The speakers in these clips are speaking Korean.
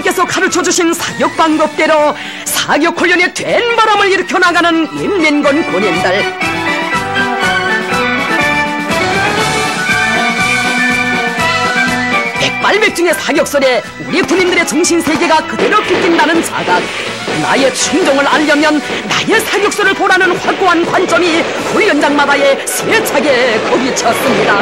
부모님께서 가르쳐주신 사격 방법대로 사격 훈련에 된 바람을 일으켜 나가는 인민군 군인들. 백발백중의 사격설에 우리 군인들의 정신세계가 그대로 비낀다는 자각. 나의 충정을 알려면 나의 사격설을 보라는 확고한 관점이 훈련장마다에 세차게 거비쳤습니다.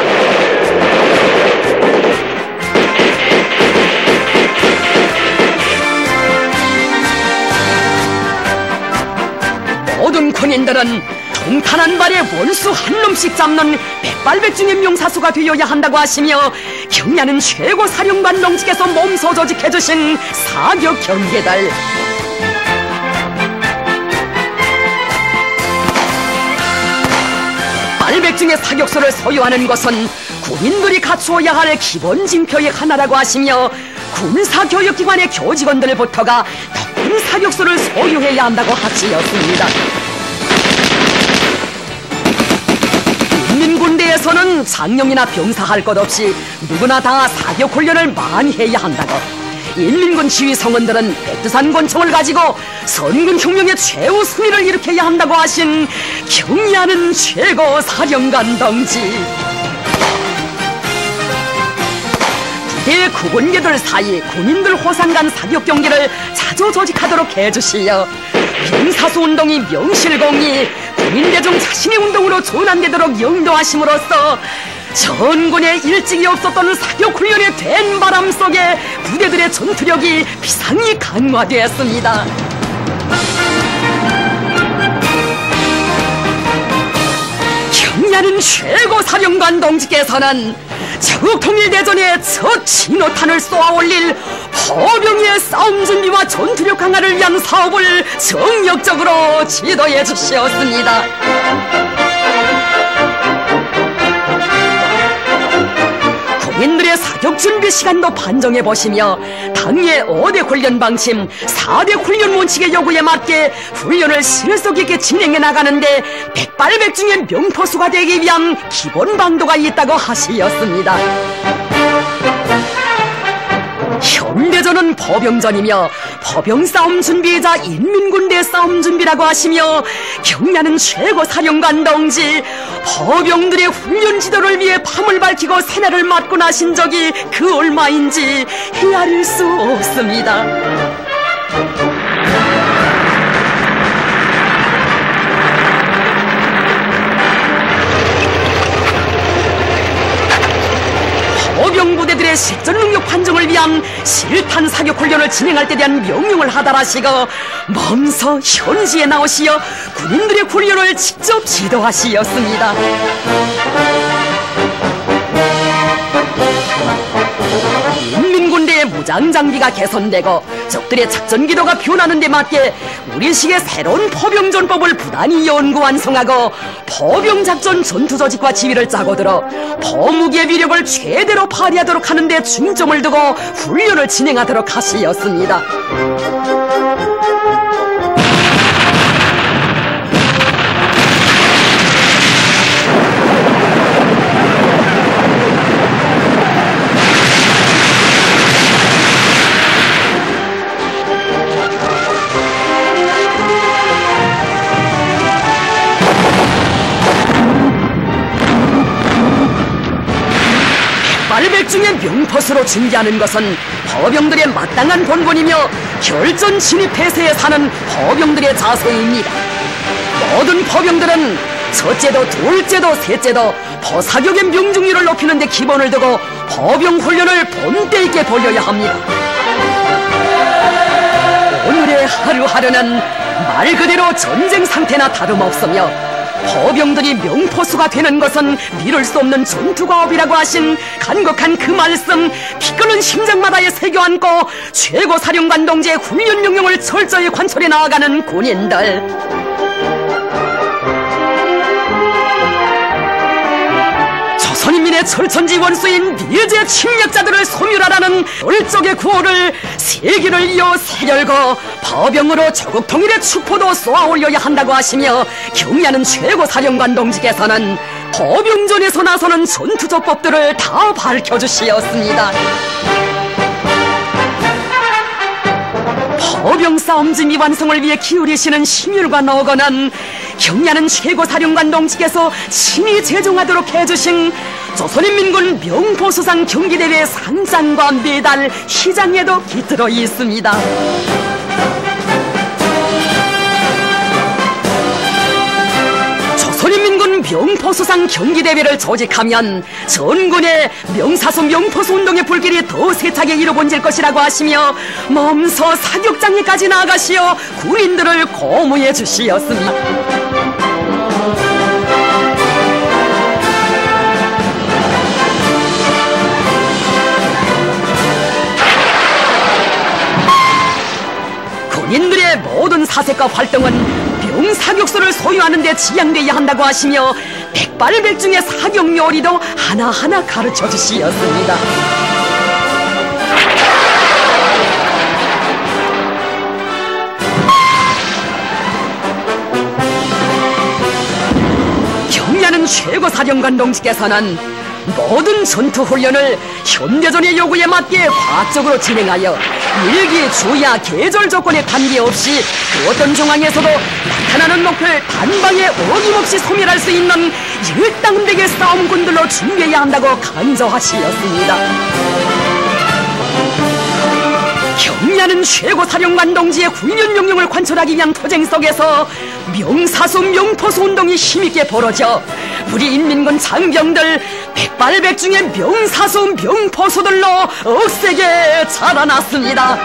모든 군인들은 통탄한 발에 원수 한 놈씩 잡는 백발백중의 명사수가 되어야 한다고 하시며 경야는 최고 사령관 농직에서 몸소 조직해주신 사격 경계들. 백발백중의 사격소를 소유하는 것은 군인들이 갖추어야 할 기본 징표의 하나라고 하시며 군사교육기관의 교직원들부터가 높은 사격소를 소유해야 한다고 하시었습니다. 인민군대에서는 장령이나 병사 할 것 없이 누구나 다 사격훈련을 많이 해야 한다고, 인민군 지휘성원들은 백두산 권총을 가지고 선군 혁명의 최후 승리를 일으켜야 한다고 하신 경의하는 최고 사령관 동지. 부대 구분계들 사이 군인들 호상간 사격 경기를 자주 조직하도록 해주시어 병사수 운동이 명실공히 군인대중 자신의 운동으로 전환되도록 영도하심으로써 전군에 일찍이 없었던 사격훈련에 된 바람 속에 부대들의 전투력이 비상히 강화되었습니다. 경의하는 최고 사령관 동지께서는 적통일대전에 첫 신호탄을 쏘아올릴 포병의 싸움 준비와 전투력 강화를 위한 사업을 정력적으로 지도해 주시었습니다. 군인들의 사격 준비 시간도 판정해 보시며 당의 5대 훈련 방침, 4대 훈련 원칙의 요구에 맞게 훈련을 실속 있게 진행해 나가는데 백발백중의 명포수가 되기 위한 기본 방도가 있다고 하시었습니다. 현대전은 포병전이며 포병 싸움 준비이자 인민군대 싸움 준비라고 하시며 경의하는 최고 사령관 동지, 포병들의 훈련 지도를 위해 밤을 밝히고 새날을 맞고 나신 적이 그 얼마인지 헤아릴 수 없습니다. 포병부대들의 실전 능력 판정을 위한 실탄 사격 훈련을 진행할 때 대한 명령을 하달하시고 몸소 현지에 나오시어 군인들의 훈련을 직접 지도하시었습니다. 인민군대의 무장장비가 개선되고 적들의 작전기도가 변하는 데 맞게 우리식의 새로운 포병전법을 부단히 연구 완성하고 포병작전 전투조직과 지휘를 짜고 들어 포무기의 위력을 최대로 발휘하도록 하는 데 중점을 두고 훈련을 진행하도록 하시었습니다. 백발백중의 명포수로 준비하는 것은 포병들의 마땅한 본분이며 결전 진입폐세에 사는 포병들의 자세입니다. 모든 포병들은 첫째도 둘째도 셋째도 포사격의 명중률을 높이는 데 기본을 두고 포병 훈련을 본때 있게 돌려야 합니다. 오늘의 하루하루는 말 그대로 전쟁 상태나 다름없으며 포병들이 명포수가 되는 것은 미룰 수 없는 전투과업이라고 하신 간곡한 그 말씀 피 끓는 심장마다에 새겨 안고 최고 사령관 동지의 훈련 명령을 철저히 관철해 나아가는 군인들. 조선인민의 철천지 원수인 미제 침략자들을 소멸하라는 얼적의 구호를 세기를 이어 세열고 포병으로 조국 통일의 축포도 쏘아올려야 한다고 하시며 경의하는 최고 사령관 동지께서는 포병전에서 나서는 전투조법들을 다 밝혀주시었습니다. 포병 싸움 준비 완성을 위해 기울이시는 심혈과 노고는 경야는 최고사령관 동지께서 친히 제정하도록 해주신 조선인민군 명포수상 경기대회 상장과 메달, 희장에도 깃들어 있습니다. 조선인민군 명포수상 경기대회를 조직하면 전군의 명사수 명포수 운동의 불길이 더 세차게 일어본질 것이라고 하시며 몸소 사격장에까지 나가시어 군인들을 고무해 주시었습니다. 군인들의 모든 사색과 활동은 명사격수를 소유하는 데 지향되어야 한다고 하시며 백발백중의 사격요리도 하나하나 가르쳐 주시었습니다. 경야는 최고사령관 동지께서는 모든 전투훈련을 현대전의 요구에 맞게 과학적으로 진행하여 일기, 주야, 계절 조건에 관계없이 그 어떤 정황에서도 나타나는 목표를 단방에 어김없이 소멸할 수 있는 일당백의 싸움꾼들로 준비해야 한다고 강조하시었습니다. 경야는 최고사령관 동지의 훈련 명령을 관철하기 위한 투쟁 속에서 명사수 명포수 운동이 힘있게 벌어져 우리 인민군 장병들 백발백중의 명사수 명포수들로 억세게 자라났습니다.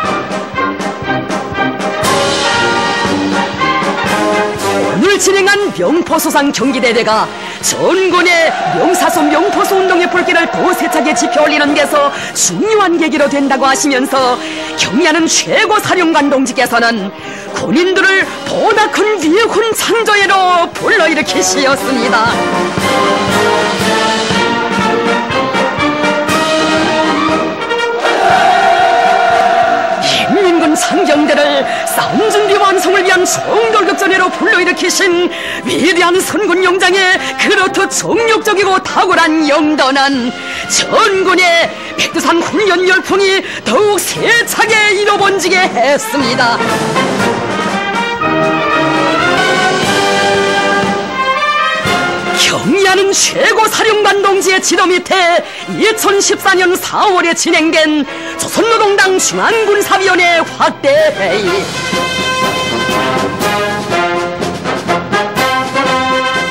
오늘 진행한 명포수상 경기대회가 전군의 명사수 명포수 운동의 불길을 더 세차게 지펴올리는 데서 중요한 계기로 된다고 하시면서 경야는 최고사령관 동지께서는 군인들을 보다 큰 위훈 창조회로 불러일으키시었습니다. 인민군 장병들을 싸움 준비 완성을 위한 정돌격전회로 불러일으키신 위대한 선군 용장의 그렇듯 정력적이고 탁월한 영도는 전군의 백두산 훈련 열풍이 더욱 세차게 일어번지게 했습니다. 경야는 최고사령관 동지의 지도 밑에 2014년 4월에 진행된 조선노동당 중앙군사위원회 확대회의,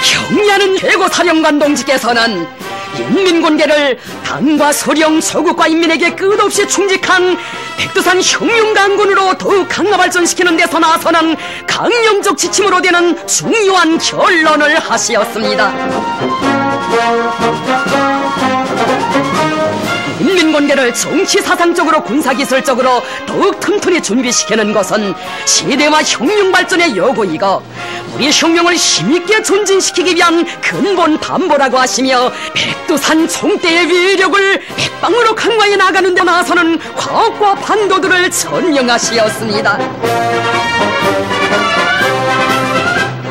경야는 최고사령관 동지께서는 인민군대를 당과 서령, 조국과 인민에게 끝없이 충직한 백두산 혁명강군으로 더욱 강화 발전시키는 데서 나서는 강령적 지침으로 되는 중요한 결론을 하시었습니다. 인민군대를 정치사상적으로 군사기술적으로 더욱 튼튼히 준비시키는 것은 시대와 혁명 발전의 요구이고 우리 혁명을 힘있게 전진시키기 위한 근본 담보라고 하시며 백두산 총대의 위력을 백방으로 강화해 나가는 데 나서는 과학과 판도들을 전명하시었습니다.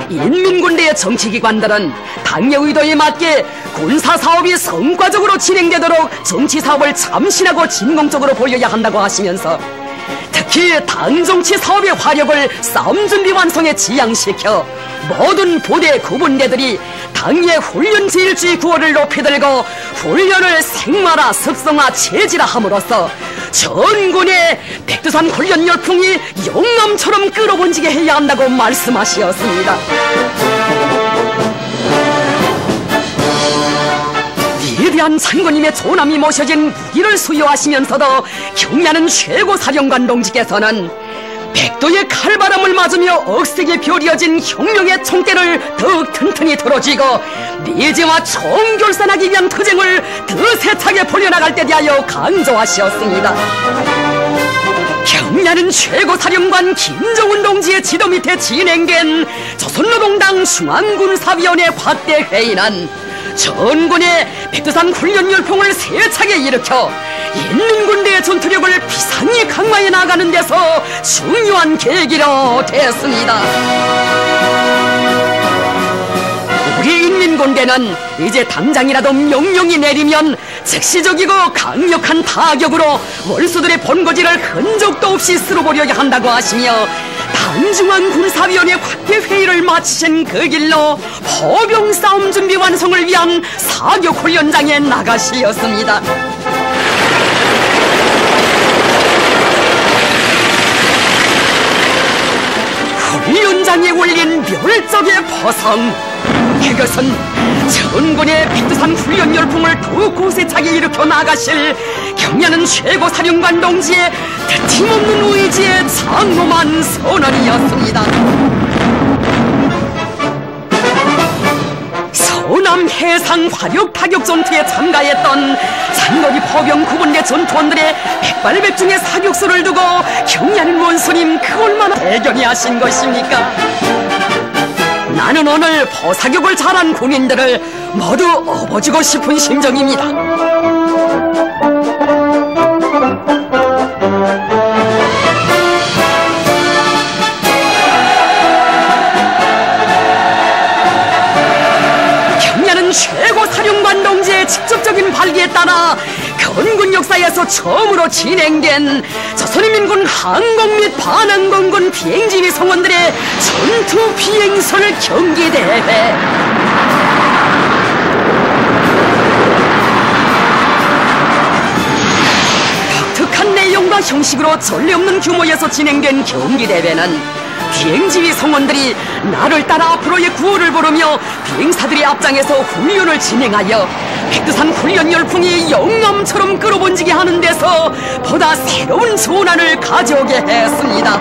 인민군대의 정치기관들은 당의 의도에 맞게 군사사업이 성과적으로 진행되도록 정치사업을 참신하고 진공적으로 보여야 한다고 하시면서 특히 당정치 사업의 화력을 싸움준비 완성에 지향시켜 모든 부대 구분대들이 당의 훈련 제일주의 구호를 높이 들고 훈련을 생활화, 습성화, 체질화 함으로써 전군의 백두산 훈련 열풍이 영감처럼 끌어번지게 해야 한다고 말씀하시었습니다. 위대한 장군님의 조남이 모셔진 무기를 수여하시면서도 경야는 최고사령관 동지께서는 백도의 칼바람을 맞으며 억세게 벼리어진 혁명의 총대를 더욱 튼튼히 들어쥐고 미제와 총결산하기 위한 투쟁을 더 세차게 벌여나갈 때 대하여 강조하시었습니다. 경야는 최고사령관 김정은 동지의 지도 밑에 진행된 조선노동당 중앙군사위원회 확대회의는 전군의 백두산 훈련 열풍을 세차게 일으켜 인민군대의 전투력을 비상히 강화해 나가는 데서 중요한 계기로 됐습니다. 우리 인민군대는 이제 당장이라도 명령이 내리면 즉시적이고 강력한 타격으로 원수들의 본거지를 흔적도 없이 쓸어버려야 한다고 하시며 단중앙군사위원회 확대회의를 마치신 그 길로 포병 싸움 준비 완성을 위한 사격훈련장에 나가시었습니다. 훈련장에 올린 멸적의 포성, 이것은 전군의 백두산 훈련 열풍을 더욱 고세차게 일으켜 나가실 경야는 최고사령관 동지의 드침없는 의지의 장엄한 선언이었습니다. 서남 해상 화력 타격 전투에 참가했던 장거리 포병 구분대 전투원들의 백발백중의 사격수를 두고 경야는 원수님 그 얼마나 대견히 하신 것입니까? 나는 오늘 포사격을 잘한 군인들을 모두 업어주고 싶은 심정입니다. 경야는 최고사령관 동지의 직접적인 발기에 따라 건군 역사에서 처음으로 진행된 조선인민군 항공 및 반항공군 비행지휘 성원들의 전투 비행설 경기대회. 독특한 내용과 형식으로 전례 없는 규모에서 진행된 경기대회는 비행지휘 성원들이 나를 따라 앞으로의 구호를 부르며 비행사들이 앞장에서 훈련을 진행하여 백두산 훈련 열풍이 영암처럼 끌어번지게 하는 데서 보다 새로운 전환을 가져오게 했습니다.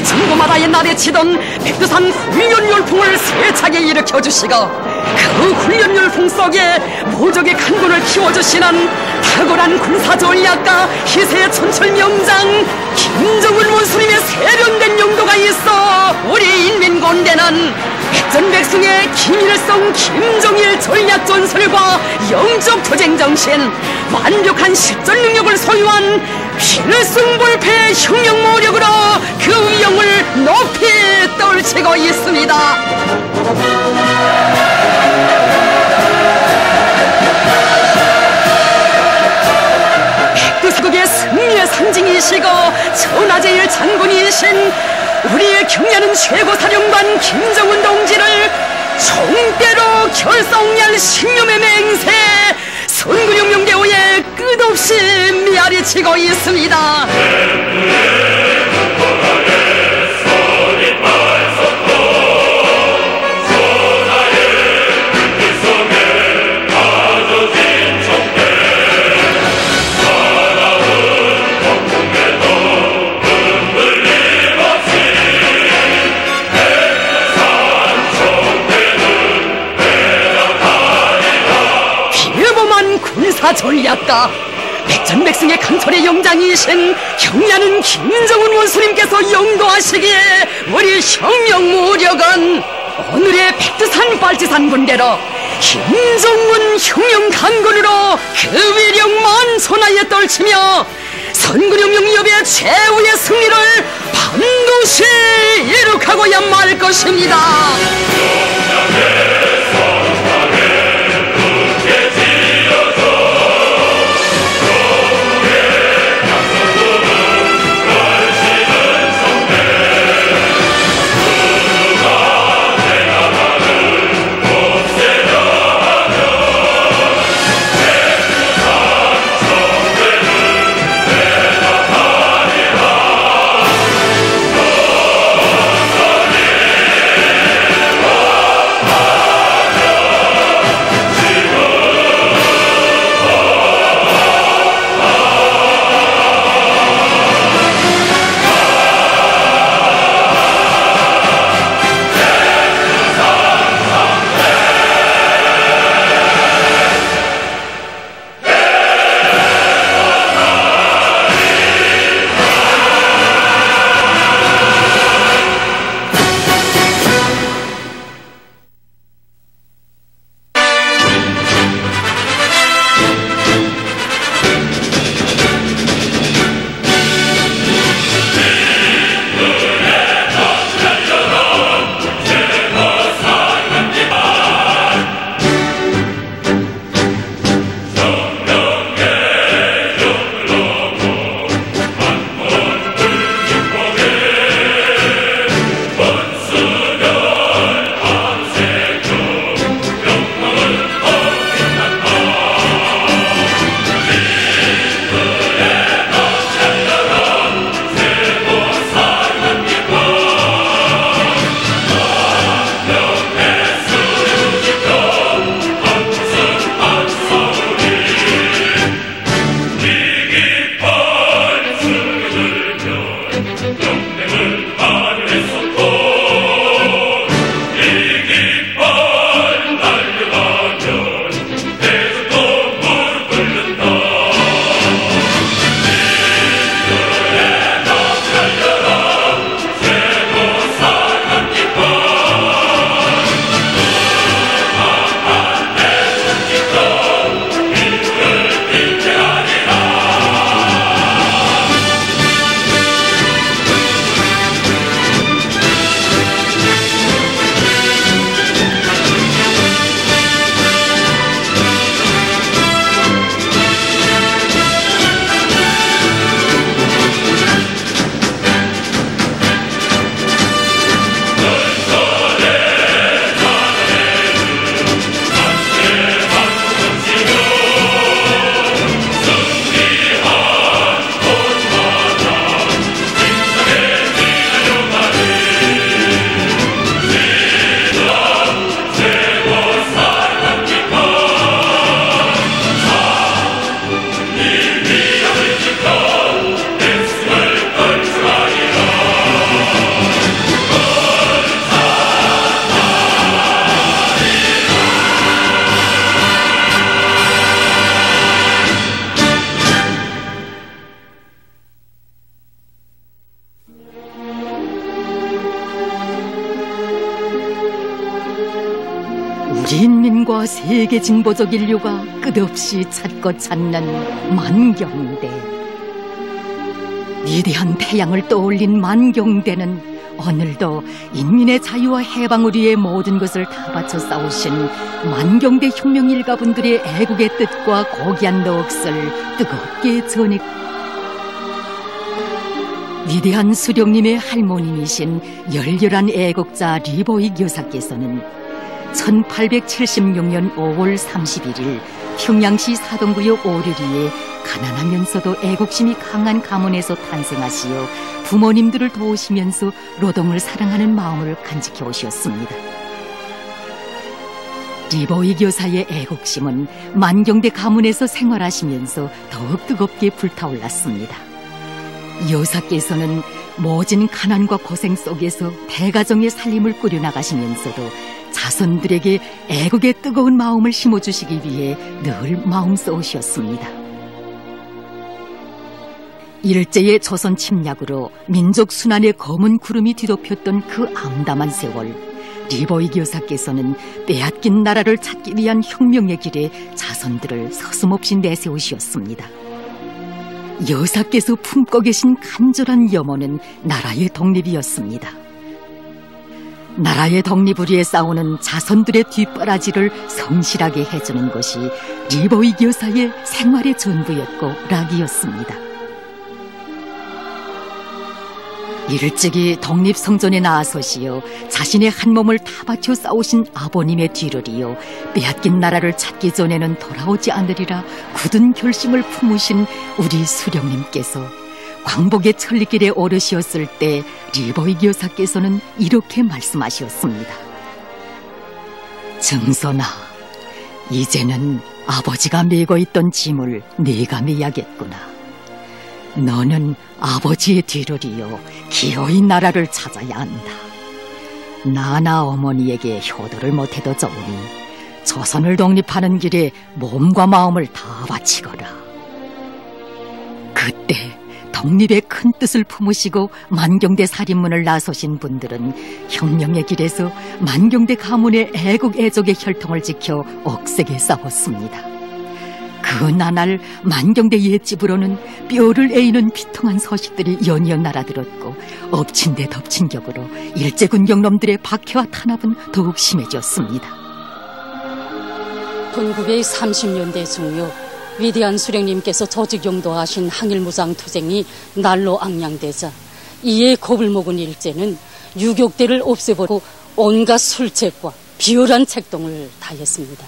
전부마다 옛날에 치던 백두산 훈련 열풍을 세차게 일으켜주시고 그 훈련 열풍 속에 모적의 강군을 키워주시는 탁월한 군사 전략가 희세의 천철 명장 김정은 원수님의 세련된 용도가 있어 우리 인민군대는 백전백승의 김일성, 김정일 전략 전술과 영적 투쟁 정신, 완벽한 실전 능력을 소유한 필승불패의 혁명모력으로 그 위용을 높이 떨치고 있습니다. 백두사국의 승리의 상징이시고 천하제일 장군이신 우리의 경야는 최고사령관 김정은 동지를 총대로 결성할 신념의 맹세 선군혁명대오에 끝없이 메아리치고 있습니다. 군사 전략가 백전백승의 강철의 영장이신 경야는 김정은 원수님께서 영도하시기에 우리 혁명무력은 오늘의 백두산 빨치산 군대로 김정은 혁명 강군으로 그 위력 만천하에 떨치며 선군혁명위협의 최후의 승리를 반드시 이룩하고야 말 것입니다. 우리 인민과 세계 진보적 인류가 끝없이 찾고 찾는 만경대. 위대한 태양을 떠올린 만경대는 오늘도 인민의 자유와 해방을 위해 모든 것을 다 바쳐 싸우신 만경대 혁명 일가분들의 애국의 뜻과 고귀한 넋을 뜨겁게 전했고, 위대한 수령님의 할머님이신 열렬한 애국자 리보익 여사께서는 1876년 5월 31일 평양시 사동구역 오류리에 가난하면서도 애국심이 강한 가문에서 탄생하시어 부모님들을 도우시면서 노동을 사랑하는 마음을 간직해 오셨습니다. 리보익 여사의 애국심은 만경대 가문에서 생활하시면서 더욱 뜨겁게 불타올랐습니다. 여사께서는 모진 가난과 고생 속에서 대가정의 살림을 꾸려나가시면서도 자손들에게 애국의 뜨거운 마음을 심어주시기 위해 늘 마음 써오셨습니다. 일제의 조선 침략으로 민족 순환의 검은 구름이 뒤덮였던 그 암담한 세월, 리보익 여사께서는 빼앗긴 나라를 찾기 위한 혁명의 길에 자손들을 서슴없이 내세우셨습니다. 여사께서 품고 계신 간절한 염원은 나라의 독립이었습니다. 나라의 독립을 위해 싸우는 자손들의 뒷바라지를 성실하게 해주는 것이 리보익 여사의 생활의 전부였고 락이었습니다. 일찍이 독립성전에 나아서시어 자신의 한 몸을 다 바쳐 싸우신 아버님의 뒤를 이어 빼앗긴 나라를 찾기 전에는 돌아오지 않으리라 굳은 결심을 품으신 우리 수령님께서 광복의 천리길에 오르시었을 때 리보익 여사께서는 이렇게 말씀하셨습니다. 정선아, 이제는 아버지가 메고 있던 짐을 네가 메야겠구나. 너는 아버지의 뒤를 이어 기어이 나라를 찾아야 한다. 나나 어머니에게 효도를 못해도 좋으니 조선을 독립하는 길에 몸과 마음을 다 바치거라. 그때 독립의 큰 뜻을 품으시고 만경대 살인문을 나서신 분들은 혁명의 길에서 만경대 가문의 애국 애족의 혈통을 지켜 억세게 싸웠습니다. 그 나날 만경대 옛집으로는 뼈를 에이는 비통한 소식들이 연이어 날아들었고 엎친 데 덮친 격으로 일제군경놈들의 박해와 탄압은 더욱 심해졌습니다. 1930년대 중요 위대한 수령님께서 조직용도하신 항일무장 투쟁이 날로 앙양되자 이에 겁을 먹은 일제는 유격대를 없애버리고 온갖 술책과 비열한 책동을 다했습니다.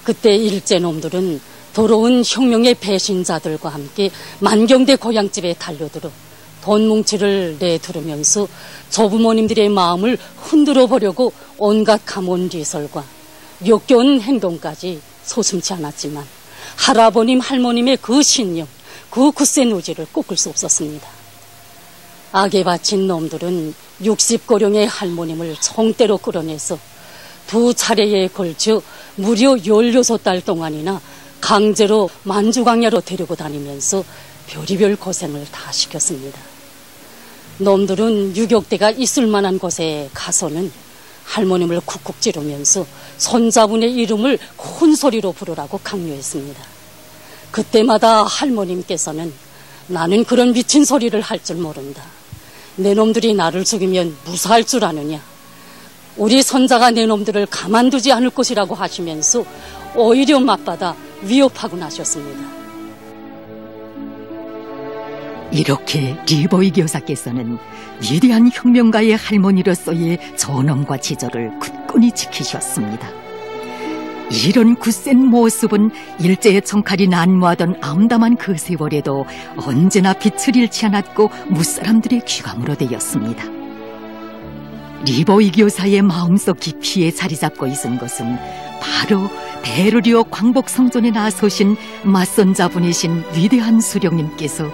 그때 일제놈들은 더러운 혁명의 배신자들과 함께 만경대 고향집에 달려들어 돈 뭉치를 내두르면서 조부모님들의 마음을 흔들어 보려고 온갖 가문리설과 역겨운 행동까지 소슴지 않았지만 할아버님 할머님의 그 신념, 그 굳센 의지를 꺾을 수 없었습니다. 악에 바친 놈들은 60고령의 할머님을 총대로 끌어내서 2차례에 걸쳐 무려 16달 동안이나 강제로 만주광야로 데리고 다니면서 별의별 고생을 다 시켰습니다. 놈들은 유격대가 있을 만한 곳에 가서는 할머님을 쿡쿡 찌르면서 손자분의 이름을 큰 소리로 부르라고 강요했습니다. 그때마다 할머님께서는 나는 그런 미친 소리를 할 줄 모른다. 내 놈들이 나를 죽이면 무사할 줄 아느냐. 우리 손자가 내 놈들을 가만두지 않을 것이라고 하시면서 오히려 맞받아 위협하고 나셨습니다. 이렇게 리보익 여사께서는 위대한 혁명가의 할머니로서의 존엄과 지절을 굳건히 지키셨습니다. 이런 굳센 모습은 일제의 청칼이 난무하던 암담한 그 세월에도 언제나 빛을 잃지 않았고 무사람들의 귀감으로 되었습니다. 리보익 여사의 마음속 깊이에 자리 잡고 있은 것은 바로 대르리오 광복성전에 나서신 맞선자분이신 위대한 수령님께서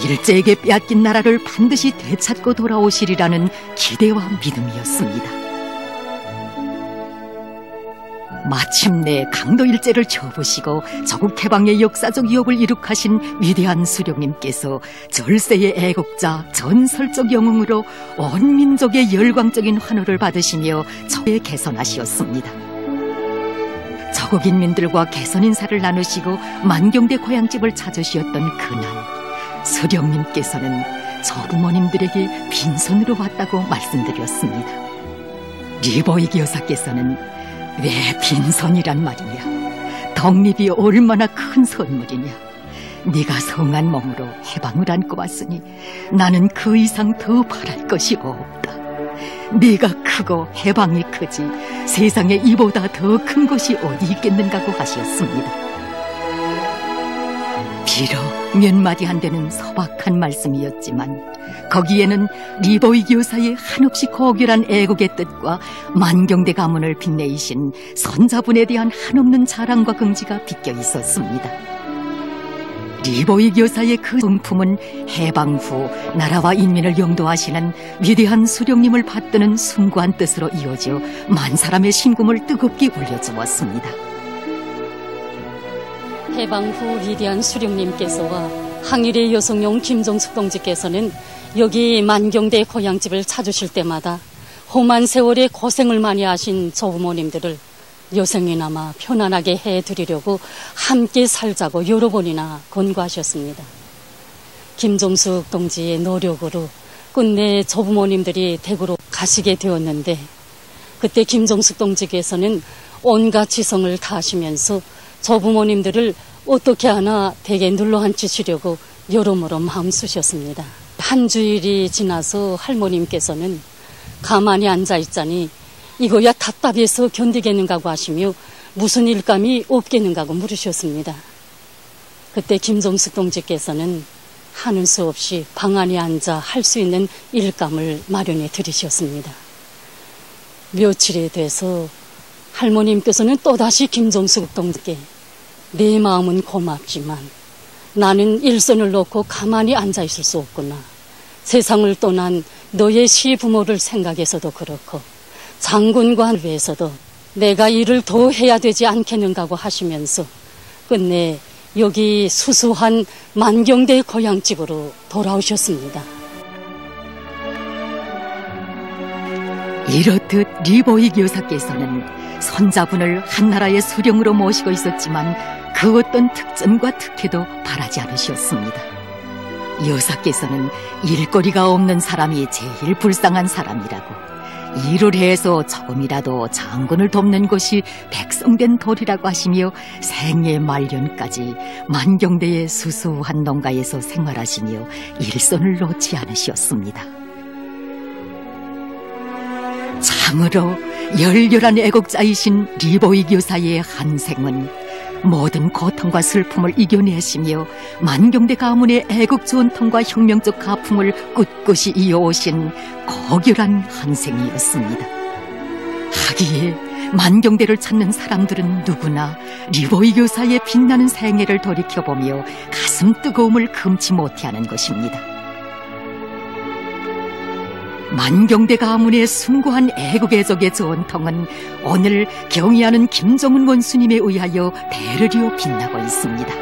일제에게 빼앗긴 나라를 반드시 되찾고 돌아오시리라는 기대와 믿음이었습니다. 마침내 강도 일제를 쳐부시고 조국 해방의 역사적 위협을 이룩하신 위대한 수령님께서 절세의 애국자 전설적 영웅으로 온 민족의 열광적인 환호를 받으시며 저에 개선하시었습니다. 서국 인민들과 개선 인사를 나누시고 만경대 고향집을 찾으시었던 그날, 수령님께서는 저부모님들에게 빈손으로 왔다고 말씀드렸습니다. 리보이기 여사께서는 왜 빈손이란 말이냐, 덕립이 얼마나 큰 선물이냐, 네가 성한 몸으로 해방을 안고 왔으니 나는 그 이상 더 바랄 것이 없다. 네가 크고 해방이 크지 세상에 이보다 더 큰 것이 어디 있겠는가고 하셨습니다. 비록 몇 마디 안 되는 소박한 말씀이었지만 거기에는 리보이기 여사의 한없이 고결한 애국의 뜻과 만경대 가문을 빛내이신 선자분에 대한 한없는 자랑과 긍지가 비껴 있었습니다. 리보이기 여사의 그 성품은 해방 후 나라와 인민을 영도하시는 위대한 수령님을 받드는 숭고한 뜻으로 이어져 만 사람의 심금을 뜨겁게 울려주었습니다. 해방 후 위대한 수령님께서와 항일의 여성용 김종숙 동지께서는 여기 만경대 고향집을 찾으실 때마다 험한 세월에 고생을 많이 하신 조부모님들을 여생이나마 편안하게 해드리려고 함께 살자고 여러 번이나 권고하셨습니다. 김종숙 동지의 노력으로 끝내 조부모님들이 대구로 가시게 되었는데, 그때 김종숙 동지께서는 온갖 지성을 다하시면서 조부모님들을 어떻게 하나 댁에 눌러앉히시려고 여러모로 마음 쓰셨습니다. 한 주일이 지나서 할머님께서는 가만히 앉아있자니 이거야 답답해서 견디겠는가고 하시며 무슨 일감이 없겠는가고 물으셨습니다. 그때 김종숙 동지께서는 하는 수 없이 방 안에 앉아 할 수 있는 일감을 마련해 드리셨습니다. 며칠이 돼서 할머님께서는 또다시 김종숙 동지께 내 마음은 고맙지만 나는 일선을 놓고 가만히 앉아 있을 수 없구나. 세상을 떠난 너의 시부모를 생각해서도 그렇고 장군관을 위해서도 내가 일을 더 해야 되지 않겠는가고 하시면서 끝내 여기 수수한 만경대 고향집으로 돌아오셨습니다. 이렇듯 리보이기 여사께서는 손자분을 한나라의 수령으로 모시고 있었지만 그 어떤 특전과 특혜도 바라지 않으셨습니다. 여사께서는 일거리가 없는 사람이 제일 불쌍한 사람이라고, 일을 해서 조금이라도 장군을 돕는 것이 백성된 도리라고 하시며 생애 말년까지 만경대의 수수한 농가에서 생활하시며 일손을 놓지 않으셨습니다. 참으로 열렬한 애국자이신 리보이기 여사의 한 생은 모든 고통과 슬픔을 이겨내시며 만경대 가문의 애국 전통과 혁명적 가풍을 꿋꿋이 이어오신 고결한 한 생이었습니다. 하기에 만경대를 찾는 사람들은 누구나 리보이기 여사의 빛나는 생애를 돌이켜보며 가슴 뜨거움을 금치 못해하는 것입니다. 만경대 가문의 숭고한 애국애적의 전통은 오늘 경의하는 김정은 원수님에 의하여 대르리어 빛나고 있습니다.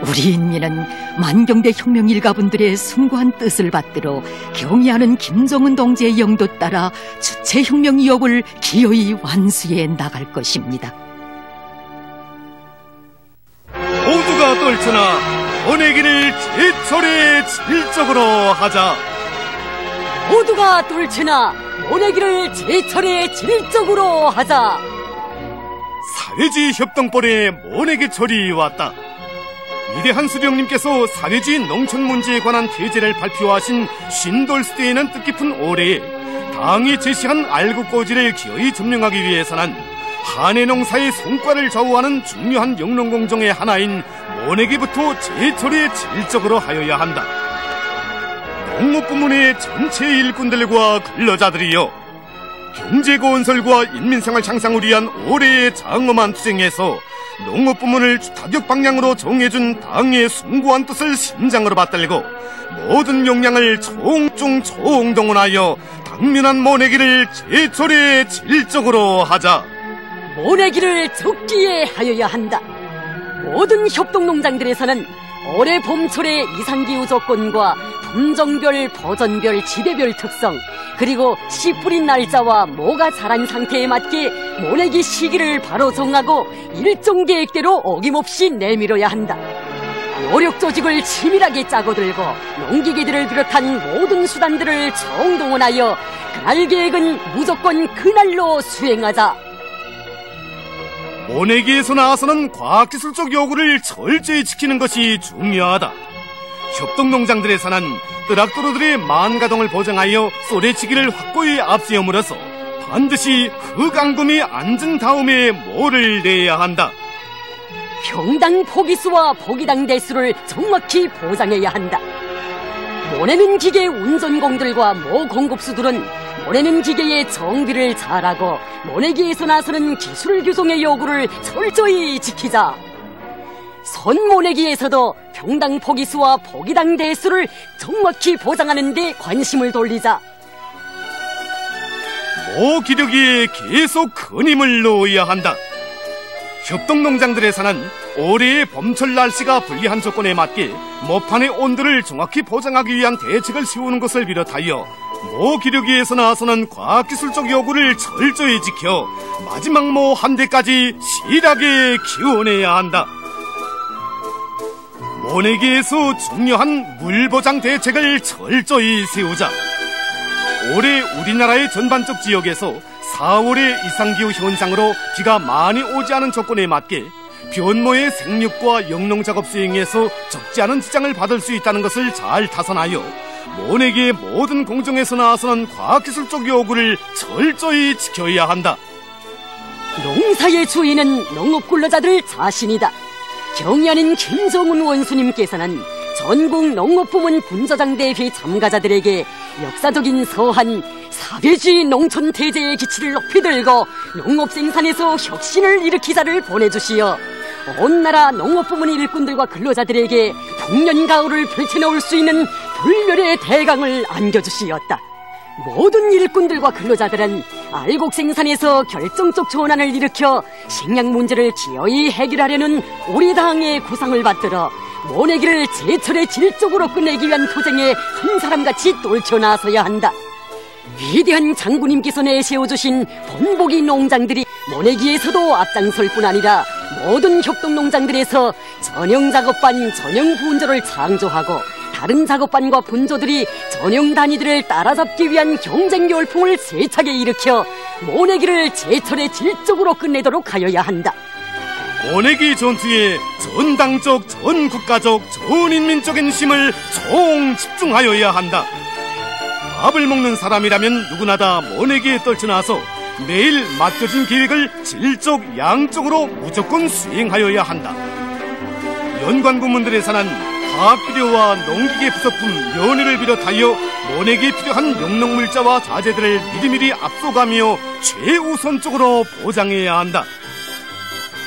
우리 인민은 만경대 혁명 일가분들의 숭고한 뜻을 받들어 경의하는 김정은 동지의 영도 따라 주체혁명 이업을 기어이 완수해 나갈 것입니다. 모두가 떨쳐나 원의기를 제철에 질적으로 하자. 모두가 돌치나 모내기를 제철에 질적으로 하자. 사회주의 협동벌에 모내기 철이 왔다. 위대한 수령님께서 사회주의 농촌 문제에 관한 대제를 발표하신 신돌스데이는 뜻깊은 올해에 당이 제시한 알곡고지를 기어이 점령하기 위해서는 한해 농사의 성과를 좌우하는 중요한 영농공정의 하나인 모내기부터 제철에 질적으로 하여야 한다. 농업부문의 전체 일꾼들과 근로자들이여, 경제건설과 인민생활 향상을 위한 올해의 장엄한 투쟁에서 농업부문을 타격 방향으로 정해준 당의 숭고한 뜻을 심장으로 받들고 모든 역량을 총동원하여 당면한 모내기를 제철에 질적으로 하자. 모내기를 적기에 하여야 한다. 모든 협동농장들에서는 올해 봄철의 이상기후 조건과 품종별, 버전별, 지대별 특성, 그리고 씨 뿌린 날짜와 모가 자란 상태에 맞게 모내기 시기를 바로 정하고 일정 계획대로 어김없이 내밀어야 한다. 노력 조직을 치밀하게 짜고 들고 농기계들을 비롯한 모든 수단들을 총동원하여 그날 계획은 무조건 그날로 수행하자. 모내기에서 나와서는 과학기술적 요구를 철저히 지키는 것이 중요하다. 협동농장들에서는 뜨락도로들의 만가동을 보장하여 쏘래치기를 확고히 앞세움으로써 반드시 흙앙금이 앉은 다음에 모를 내야 한다. 평당 포기수와 포기당 대수를 정확히 보장해야 한다. 모내는 기계 운전공들과 모 공급수들은 모내는 기계의 정비를 잘하고 모내기에서 나서는 기술 규정의 요구를 철저히 지키자. 손모내기에서도 평당 포기수와 포기당 대수를 정확히 보장하는 데 관심을 돌리자. 모 기력에 계속 큰 힘을 넣어야 한다. 협동농장들에서는 올해의 봄철 날씨가 불리한 조건에 맞게 모판의 온도를 정확히 보장하기 위한 대책을 세우는 것을 비롯하여 모 기력위에서 나서는 과학기술적 요구를 철저히 지켜 마지막 모 한 대까지 실하게 키워내야 한다. 모내기에서 중요한 물보장 대책을 철저히 세우자. 올해 우리나라의 전반적 지역에서 4월의 이상기후 현상으로 비가 많이 오지 않은 조건에 맞게 변모의 생육과 영농작업 수행에서 적지 않은 지장을 받을 수 있다는 것을 잘 타선하여 모내기의 모든 공정에서 나서는 과학기술적 요구를 철저히 지켜야 한다. 농사의 주인은 농업근로자들 자신이다. 경의하는 김정은 원수님께서는 전국 농업부문 분저장 대회 참가자들에게 역사적인 서한 사회주의 농촌 대제의 기치를 높이 들고 농업 생산에서 혁신을 일으키자를 보내주시어 온 나라 농업부문 일꾼들과 근로자들에게 풍년가을을 펼쳐놓을 수 있는 불멸의 대강을 안겨주시었다. 모든 일꾼들과 근로자들은 알곡 생산에서 결정적 전환을 일으켜 식량 문제를 기어이 해결하려는 우리 당의 구상을 받들어 모내기를 제철의 질적으로 끝내기 위한 투쟁에 한 사람같이 떨쳐나서야 한다. 위대한 장군님께서 내세워주신 본보기 농장들이 모내기에서도 앞장설 뿐 아니라 모든 협동농장들에서 전형작업반, 전형분조를 창조하고 다른 작업반과 분조들이 전형 단위들을 따라잡기 위한 경쟁 열풍을 세차게 일으켜 모내기를 제철의 질적으로 끝내도록 하여야 한다. 모내기 전투에 전당적, 전국가적, 전인민적인 힘을 총 집중하여야 한다. 밥을 먹는 사람이라면 누구나 다 모내기에 떨쳐나서 매일 맡겨진 계획을 질적, 양적으로 무조건 수행하여야 한다. 연관 부문들에서는 화학비료와 농기계 부속품, 연료를 비롯하여 모내기에 필요한 영농물자와 자재들을 미리미리 앞서가며 최우선적으로 보장해야 한다.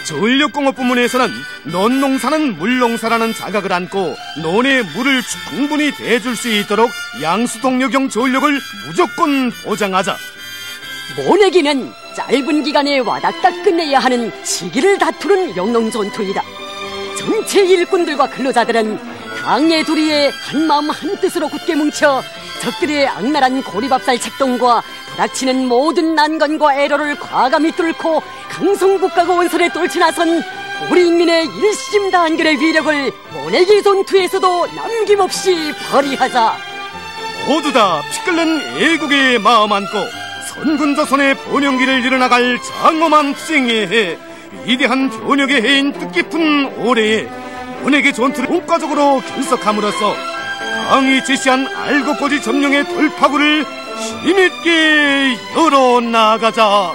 전력공업 부문에서는 논농사는 물농사라는 자각을 안고 논에 물을 충분히 대줄 수 있도록 양수동력형 전력을 무조건 보장하자. 모내기는 짧은 기간에 와닥닥 끝내야 하는 시기를 다투는 영농전투이다. 전체 일꾼들과 근로자들은 당의 도리에 한마음 한뜻으로 굳게 뭉쳐 적들의 악랄한 고리밥살 책동과 부닥치는 모든 난관과 애로를 과감히 뚫고 강성국가고 원설에 떨쳐나선 우리 인민의 일심단결의 위력을 모내기 전투에서도 남김없이 발휘하자. 모두 다 피 끓는 애국의 마음 안고 선군조선의 번영기를 이뤄나갈 장엄한 투쟁에 해 위대한 변혁의 해인 뜻깊은 올해에 모내기 전투를 국가적으로 결석함으로써 당이 제시한 알곡거지 점령의 돌파구를 힘있게 열어나가자.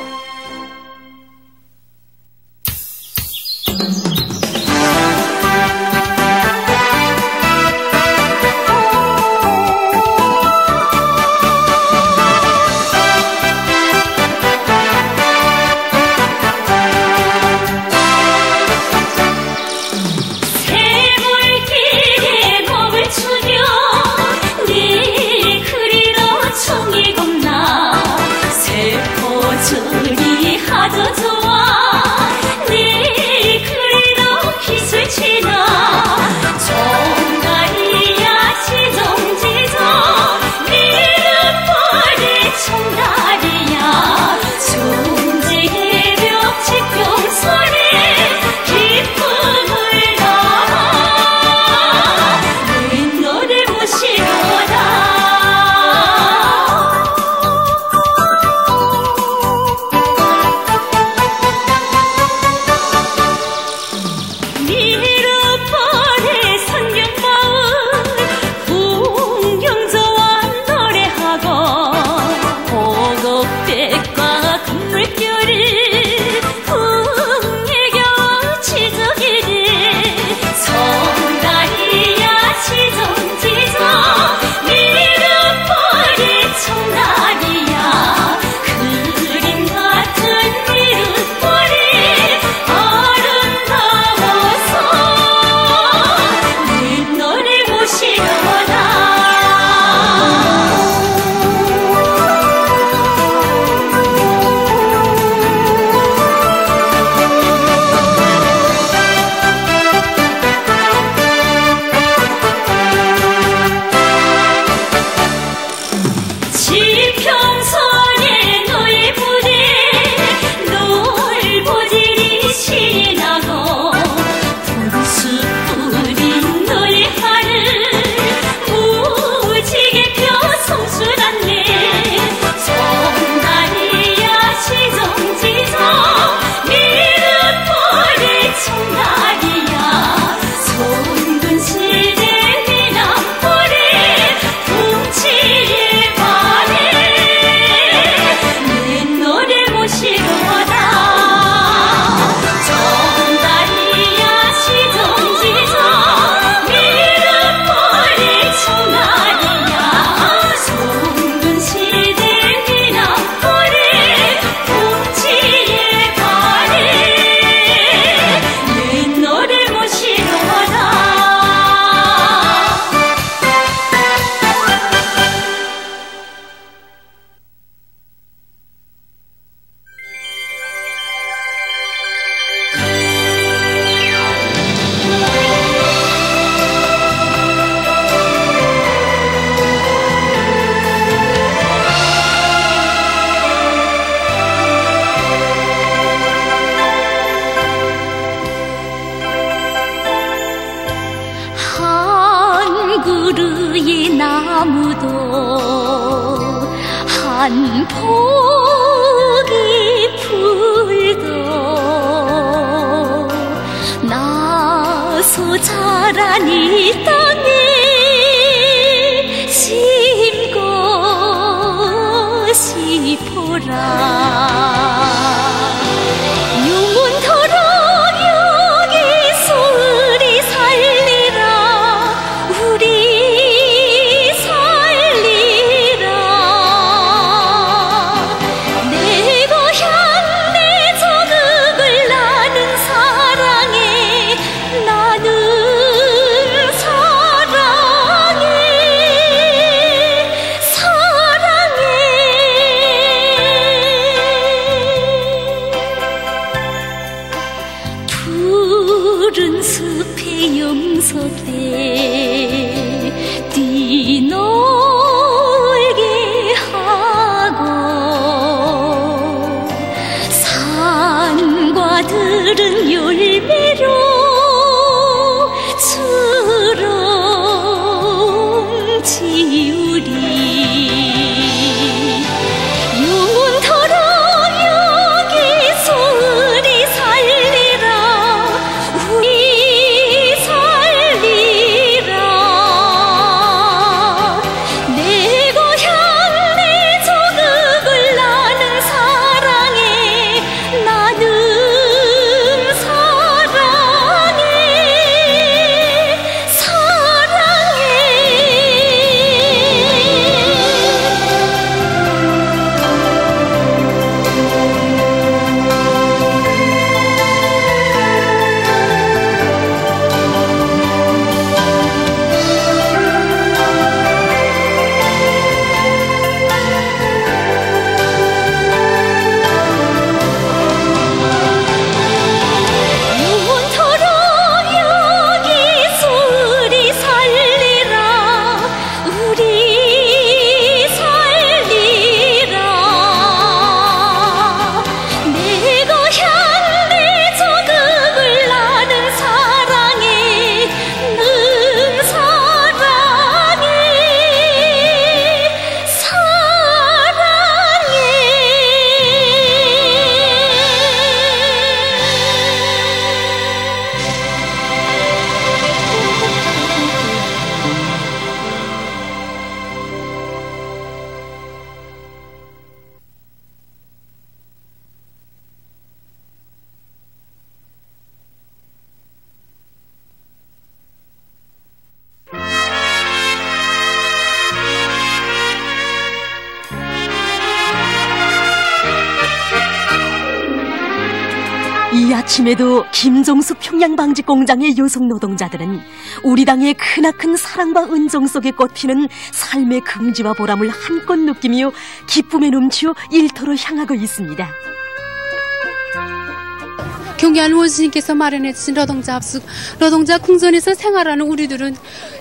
좋아 네 그리로 기술 치나 산폭이 풀도 나서 자란 이 땅에 심고 싶어라. 영원토록 여기서 우리 살리라. 우리 살리라. 내 고향 내 조국을 나는 사랑해. 나는 사랑해. 사랑해. 푸른 숲의 영석에 뛰놀게 하고 산과 들은 열매로 주름 지우리. 영원토록 여기서 우리 살리라. 우리 살리라. 내 고향 내 조국을 나는 사랑해. 나는 사랑해. 사랑해. 영원토록 여기서 우리 살리라. 우리 살리라. 내 고향 내 조국을 나는 사랑해. 는 사랑해. 이 아침에도 김종숙 평양방직공장의 여성 노동자들은 우리 당의 크나큰 사랑과 은정 속에 꽃피는 삶의 긍지와 보람을 한껏 느끼며 기쁨에 넘치어 일터로 향하고 있습니다. 경기한 원수님께서 마련해주신 노동자 합숙, 노동자 궁전에서 생활하는 우리들은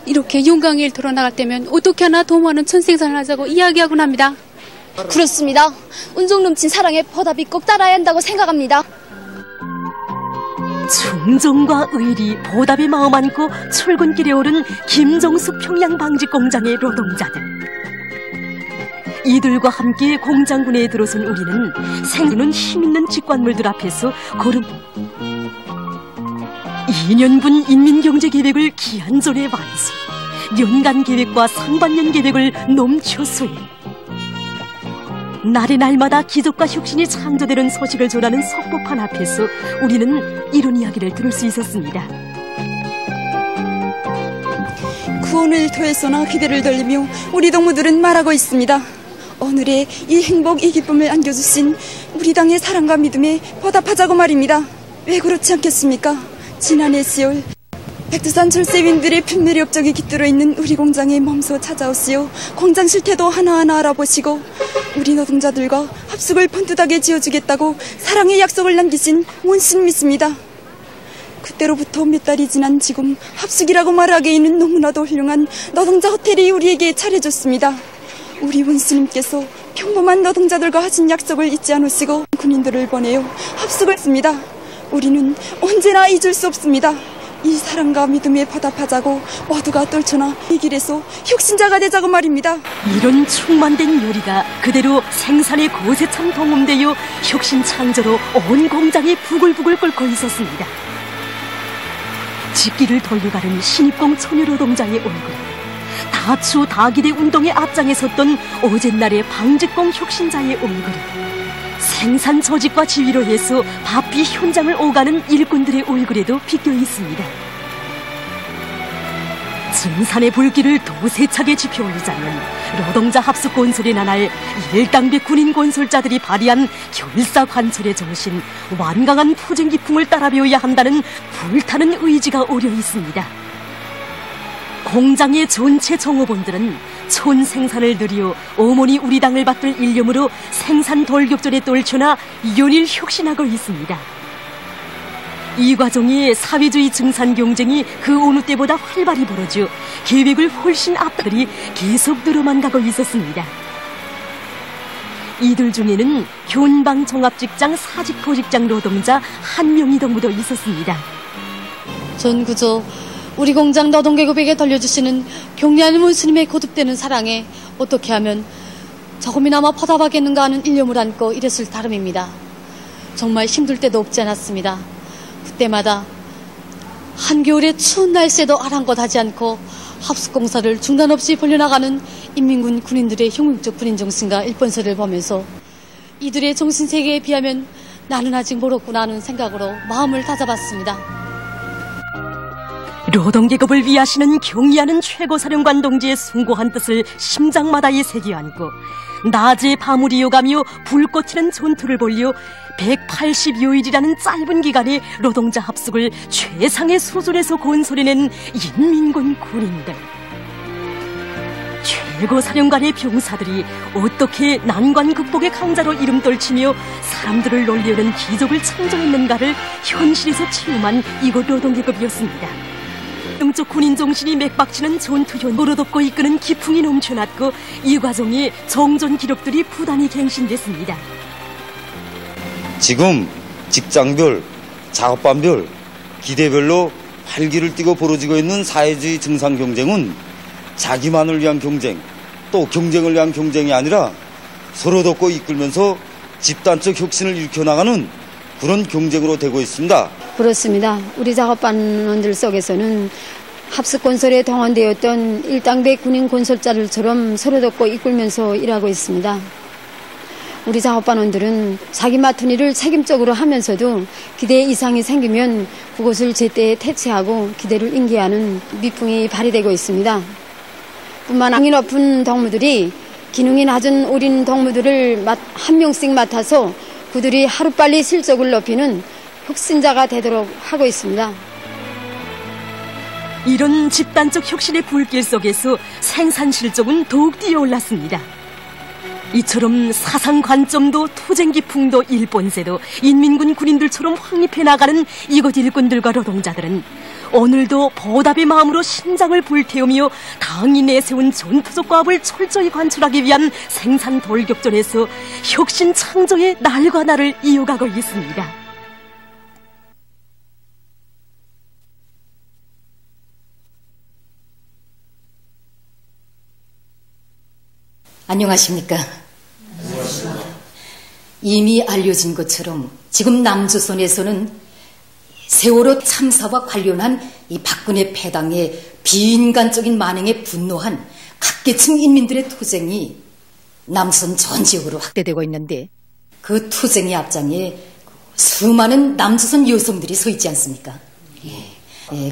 이렇게 용광의 일터로 나갈 때면 어떻게 하나 도모하는 천생산을 하자고 이야기하곤 합니다. 그렇습니다. 운종 넘친 사랑에 보답이 꼭 따라야 한다고 생각합니다. 충정과 의리, 보답의 마음 안고 출근길에 오른 김종숙 평양방직공장의 노동자들. 이들과 함께 공장군에 들어선 우리는 생기는 힘있는 직관물들 앞에서 2년분 인민경제계획을 기한전에 완수, 연간계획과 상반년 계획을 넘쳐 수행. 날의 날마다 기적과 혁신이 창조되는 소식을 전하는 석보판 앞에서 우리는 이런 이야기를 들을 수 있었습니다. 구원의 일터에서나 기대를 돌리며 우리 동무들은 말하고 있습니다. 오늘의 이 행복, 이 기쁨을 안겨주신 우리 당의 사랑과 믿음에 보답하자고 말입니다. 왜 그렇지 않겠습니까? 지난해 10월 백두산 철새윈들의 품늘이 업적이 깃들어 있는 우리 공장에 몸소 찾아오시오. 공장 실태도 하나하나 알아보시고 우리 노동자들과 합숙을 번듯하게 지어주겠다고 사랑의 약속을 남기신 원신 믿습니다. 그때로부터 몇 달이 지난 지금 합숙이라고 말하기에는 너무나도 훌륭한 노동자 호텔이 우리에게 차려졌습니다. 우리 원수님께서 평범한 노동자들과 하신 약속을 잊지 않으시고 군인들을 보내어 합숙을 했습니다. 우리는 언제나 잊을 수 없습니다. 이 사랑과 믿음에 보답하자고 모두가 떨쳐나 이 길에서 혁신자가 되자고 말입니다. 이런 충만된 요리가 그대로 생산의 곳에 참 동음되어 혁신 창조로 온 공장이 부글부글 끓고 있었습니다. 집기를 돌려가는 신입공 처녀노동자의 얼굴, 다추 다기대 운동의 앞장에 섰던 오젠날의 방직공 혁신자의 얼굴, 생산 조직과 지휘로 해서 바삐 현장을 오가는 일꾼들의 얼굴에도 비껴 있습니다. 증산의 불길을 더 세차게 지펴올리자면 노동자 합숙 건설의 나날 일당배 군인 건설자들이 발휘한 결사관철의 정신, 완강한 투쟁 기풍을 따라 배워야 한다는 불타는 의지가 어려 있습니다. 공장의 전체 종업원들은 촌생산을 늘려 어머니 우리 당을 받들 일념으로 생산 돌격전에 떨쳐나 연일 혁신하고 있습니다. 이 과정에 사회주의 증산 경쟁이 그 어느 때보다 활발히 벌어져 계획을 훨씬 앞들이 계속 늘어만 가고 있었습니다. 이들 중에는 현방 종합직장 사직포직장 노동자 한 명이 더 있었습니다. 전 그저 우리 공장 노동계급에게 돌려주시는 경리하는 문스님의 거듭되는 사랑에 어떻게 하면 조금이나마 보답하겠는가 하는 일념을 안고 이랬을 따름입니다. 정말 힘들 때도 없지 않았습니다. 그때마다 한겨울의 추운 날씨에도 아랑곳하지 않고 합숙공사를 중단 없이 벌려나가는 인민군 군인들의 혁명적 군인 정신과 일본서를 보면서 이들의 정신세계에 비하면 나는 아직 멀었구나 하는 생각으로 마음을 다잡았습니다. 노동계급을 위하시는 경의하는 최고사령관 동지의 숭고한 뜻을 심장마다에 새겨 안고 낮에 밤을 이어가며 불꽃 튀는 전투를 벌여 180여일이라는 짧은 기간에 노동자 합숙을 최상의 수준에서 건설해낸 인민군 군인들. 최고사령관의 병사들이 어떻게 난관 극복의 강자로 이름 떨치며 사람들을 놀려는 기적을 창조했는가를 현실에서 체험한 이곳 노동계급이었습니다. 영적 군인 정신이 맥박치는 전투현 벌어덮고 이끄는 기풍이 넘쳐났고 이 과정에 정전 기록들이 부단히 갱신됐습니다. 지금 직장별, 작업반별, 기대별로 활기를 띠고 벌어지고 있는 사회주의 증산 경쟁은 자기만을 위한 경쟁, 또 경쟁을 위한 경쟁이 아니라 서로 돕고 이끌면서 집단적 혁신을 일으켜나가는 그런 경쟁으로 되고 있습니다. 그렇습니다. 우리 작업반원들 속에서는 합숙건설에 동원되었던 일당배 군인 건설자들처럼 서로 돕고 이끌면서 일하고 있습니다. 우리 작업반원들은 자기 맡은 일을 책임적으로 하면서도 기대 이상이 생기면 그것을 제때 퇴치하고 기대를 인계하는 미풍이 발휘되고 있습니다. 뿐만 아니라 높은 동무들이 기능이 낮은 어린 동무들을 한 명씩 맡아서 그들이 하루빨리 실적을 높이는 혁신자가 되도록 하고 있습니다. 이런 집단적 혁신의 불길 속에서 생산 실적은 더욱 뛰어올랐습니다. 이처럼 사상 관점도 투쟁 기풍도 일본세도 인민군 군인들처럼 확립해 나가는 이곳 일꾼들과 노동자들은 오늘도 보답의 마음으로 심장을 불태우며 당이 내세운 전투적 과업을 철저히 관철하기 위한 생산 돌격전에서 혁신 창조의 날과 날을 이어가고 있습니다. 안녕하십니까? 이미 알려진 것처럼 지금 남조선에서는 세월호 참사와 관련한 이 박근혜 패당의 비인간적인 만행에 분노한 각계층 인민들의 투쟁이 남선 전 지역으로 확대되고 있는데 그 투쟁의 앞장에 수많은 남조선 여성들이 서 있지 않습니까?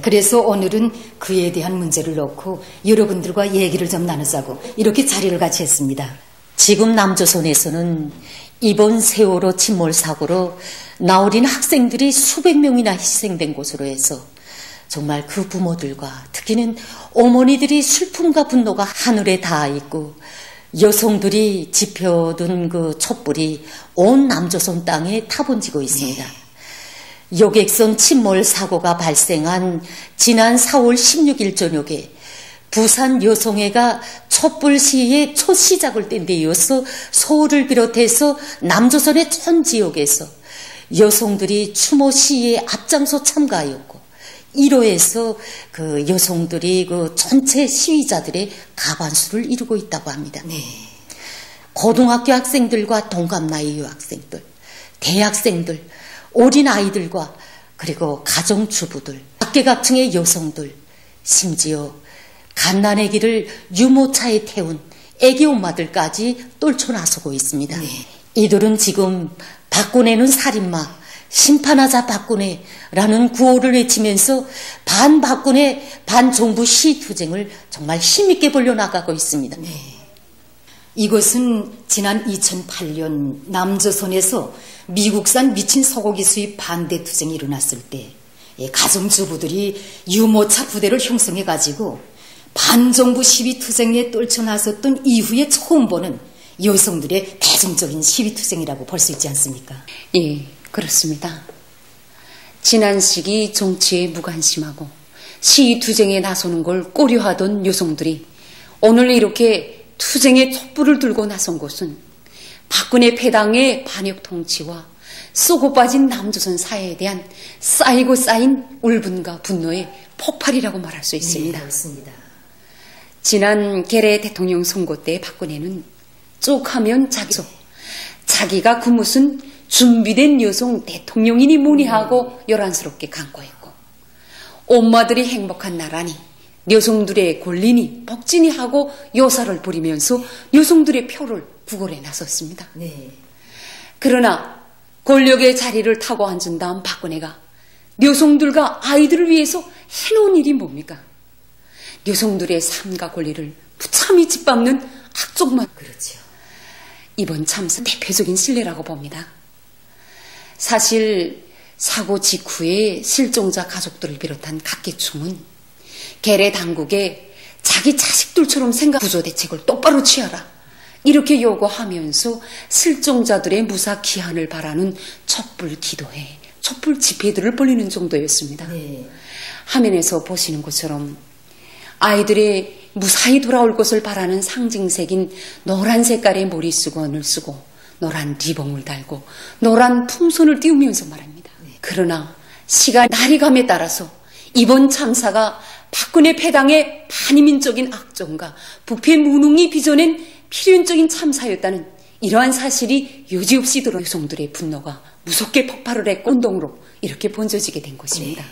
그래서 오늘은 그에 대한 문제를 놓고 여러분들과 얘기를 좀 나누자고 이렇게 자리를 같이 했습니다. 지금 남조선에서는 이번 세월호 침몰 사고로 나어린 학생들이 수백 명이나 희생된 곳으로 해서 정말 그 부모들과 특히는 어머니들이 슬픔과 분노가 하늘에 닿아 있고 여성들이 지펴둔 그 촛불이 온 남조선 땅에 타번지고 있습니다. 여객선 침몰 사고가 발생한 지난 4월 16일 저녁에 부산 여성회가 촛불 시위의 첫 시작을 뗀 데 이어서 서울을 비롯해서 남조선의 전 지역에서 여성들이 추모 시위에 앞장서 참가하였고 1호에서 그 여성들이 그 전체 시위자들의 가반수를 이루고 있다고 합니다. 네. 고등학교 학생들과 동갑 나이 유학생들, 대학생들, 어린 아이들과 그리고 가정주부들, 각계각층의 여성들, 심지어 갓난아기를 유모차에 태운 애기 엄마들까지 떨쳐나서고 있습니다. 네. 이들은 지금 박근혜는 살인마, 심판하자 박근혜라는 구호를 외치면서 반박근혜, 반정부 시투쟁을 정말 힘있게 벌려나가고 있습니다. 네. 이것은 지난 2008년 남조선에서 미국산 미친 소고기 수입 반대 투쟁이 일어났을 때 가정주부들이 유모차 부대를 형성해가지고 반정부 시위 투쟁에 떨쳐나섰던 이후에 처음 보는 여성들의 대중적인 시위 투쟁이라고 볼 수 있지 않습니까? 예, 그렇습니다. 지난 시기 정치에 무관심하고 시위 투쟁에 나서는 걸 꺼려하던 여성들이 오늘 이렇게 투쟁의 촛불을 들고 나선 것은 박근혜 패당의 반역 통치와 쏘고 빠진 남조선 사회에 대한 쌓이고 쌓인 울분과 분노의 폭발이라고 말할 수 있습니다. 네, 그렇습니다. 지난 계례 대통령 선거 때 박근혜는 쭉 하면 자기가 그 무슨 준비된 여성 대통령이니 뭐니 하고 요란스럽게 강구했고, 엄마들이 행복한 나라니 여성들의 권리니 복지니 하고 요사를 부리면서 여성들의 표를 구걸해 나섰습니다. 네. 그러나 권력의 자리를 타고 앉은 다음 박근혜가 여성들과 아이들을 위해서 해놓은 일이 뭡니까? 여성들의 삶과 권리를 무참히 짓밟는 악종만. 그렇죠. 이번 참사 대표적인 신뢰라고 봅니다. 사실 사고 직후에 실종자 가족들을 비롯한 각계층은 계례 당국에 자기 자식들처럼 구조 대책을 똑바로 취하라 이렇게 요구하면서 실종자들의 무사 귀환을 바라는 촛불 기도회, 촛불 집회들을 벌이는 정도였습니다. 네. 화면에서 보시는 것처럼 아이들의 무사히 돌아올 것을 바라는 상징색인 노란 색깔의 머리수건을 쓰고 노란 리본을 달고 노란 풍선을 띄우면서 말합니다. 네. 그러나 날이 감에 따라서 이번 참사가 박근혜 패당의 반이민적인 악정과 부패 무능이 빚어낸 필연적인 참사였다는 이러한 사실이 여지없이 드러난 여성들의 분노가 무섭게 폭발을 했고 운동으로 이렇게 번져지게 된 것입니다. 네.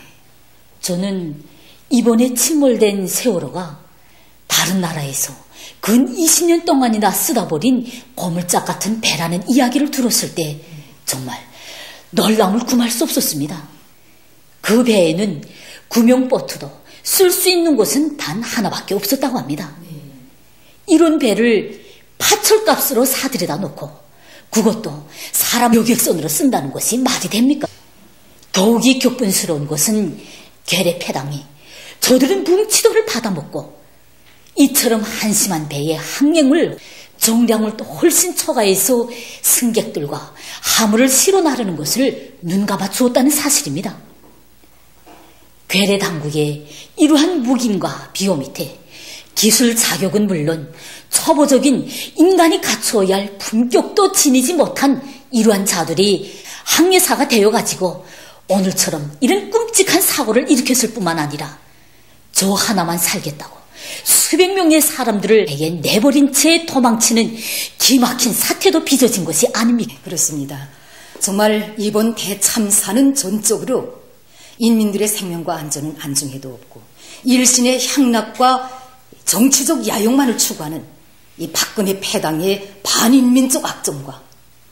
저는 이번에 침몰된 세월호가 다른 나라에서 근 20년 동안이나 쓰다 버린 고물짝 같은 배라는 이야기를 들었을 때 정말 놀라움을 금할 수 없었습니다. 그 배에는 구명보트도 쓸 수 있는 곳은 단 하나밖에 없었다고 합니다. 이런 배를 파철값으로 사들여다 놓고 그것도 사람 여객선으로 쓴다는 것이 말이 됩니까? 더욱이 격분스러운 것은 계례 패당이 저들은 뭉치도를 받아먹고 이처럼 한심한 배의 항행을 정량을 또 훨씬 초과해서 승객들과 화물을 실어 나르는 것을 눈감아 주었다는 사실입니다. 괴뢰 당국의 이러한 묵인과 비호 밑에 기술 자격은 물론 초보적인 인간이 갖추어야 할 품격도 지니지 못한 이러한 자들이 항해사가 되어가지고 오늘처럼 이런 끔찍한 사고를 일으켰을 뿐만 아니라 저 하나만 살겠다고 수백 명의 사람들을 배에 내버린 채 도망치는 기막힌 사태도 빚어진 것이 아닙니까? 그렇습니다. 정말 이번 대참사는 전적으로 인민들의 생명과 안전은 안중에도 없고 일신의 향락과 정치적 야욕만을 추구하는 이 박근혜 패당의 반인민적 악정과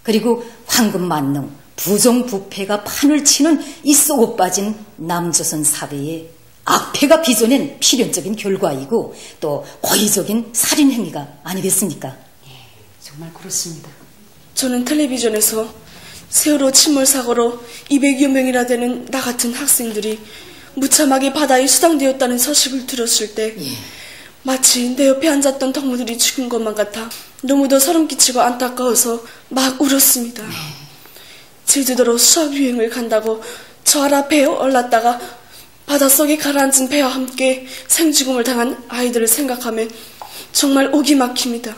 그리고 황금만능 부정부패가 판을 치는 이 쏘고 빠진 남조선 사회의 악패가 빚어낸 필연적인 결과이고 또 고의적인 살인행위가 아니겠습니까? 예, 정말 그렇습니다. 저는 텔레비전에서 세월호 침몰 사고로 200여 명이나 되는 나 같은 학생들이 무참하게 바다에 수상되었다는 소식을 들었을 때 마치 내 옆에 앉았던 동무들이 죽은 것만 같아 너무도 소름 끼치고 안타까워서 막 울었습니다. 제주도로 수학여행을 간다고 저 아래 배에 올랐다가 바닷속에 가라앉은 배와 함께 생죽음을 당한 아이들을 생각하면 정말 ok이 막힙니다.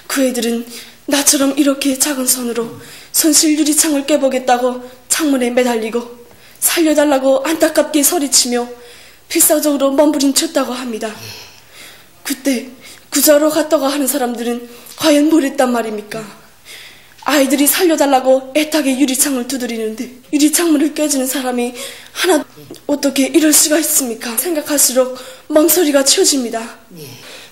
그 애들은 나처럼 이렇게 작은 손으로 손실 유리창을 깨보겠다고 창문에 매달리고 살려달라고 안타깝게 소리치며 필사적으로 몸부림쳤다고 합니다. 그때 구조하러 갔다고 하는 사람들은 과연 뭘 했단 말입니까? 아이들이 살려달라고 애타게 유리창을 두드리는데 유리창문을 깨지는 사람이 하나 어떻게 이럴 수가 있습니까? 생각할수록 멍소리가 치워집니다.